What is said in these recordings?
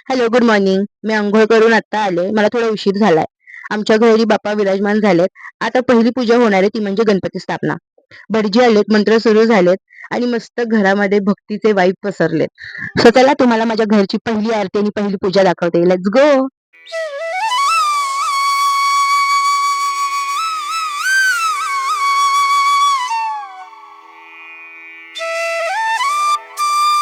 Hello, good morning. मी अंघोळ करून आता आले. मला थोडा उशीर झालाय. आमच्या घरी बाप्पा विराजमान झालेत. आता पहिली पूजा होणार आहे ती म्हणजे गणपती स्थापना. भटजी आलेत, मंत्र सुरू झालेत आणि मस्त घरामध्ये भक्तीचे वाईब पसरलेत. सो चला तुम्हाला माझ्या घरची पहिली आरती आणि पहिली पूजा दाखवते. Let's go.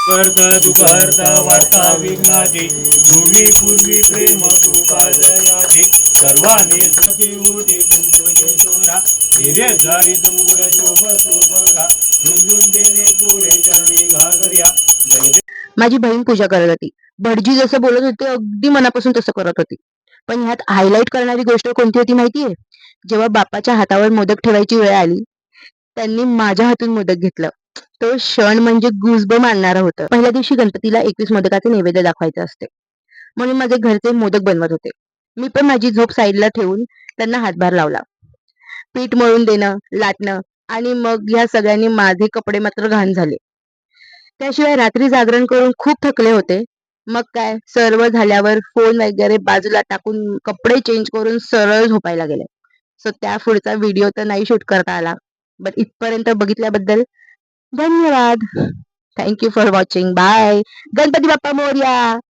करता दुःखहर्ता वार्ता विघ्नाची पूर्वी पूर्वी प्रेम कृपा जयाची सर्वांनी सुखी होती कुंकुमेश्वरा हिरे धारित मुकुट शोभतो बघा रुंदून देणे पुढे चरणी घागर्या जय माझी बहीण पूजा करत होती. भटजी जसं बोलत होते अगदी मनापासून तसं करत होती. पण ह्यात हायलाइट करणारी गोष्ट कोणती होती माहितीये? जेव्हा बाप्पाच्या हातावर मोदक ठेवायची वेळ आली, त्यांनी माझ्या हातून मोदक घेतलं. तो क्षण म्हणजे गुजबम आणणारा होता. पहिल्या दिवशी गणपतीला 21 मोदकाचे नैवेद्य दाखवायचे असते, म्हणून माझे घरचे मोदक बनवत होते. मी पण माझी झोप साईडला ठेवून त्यांना हातभार लावला. पीठ मळून देणं, लाटणं आणि मग ह्या सगळ्यांनी माझे कपडे मात्र घाण झाले. त्याशिवाय रात्री जागरण करून खूप थकले होते. मग काय, सर्व झाल्यावर फोन वगैरे बाजूला टाकून कपडे चेंज करून सरळ झोपायला गेले. सो त्या पुढचा व्हिडिओ तर नाही शूट करता आला. बट इथपर्यंत बघितल्याबद्दल धन्यवाद. Thank you for watching. Bye. Ganpati Bappa Morya.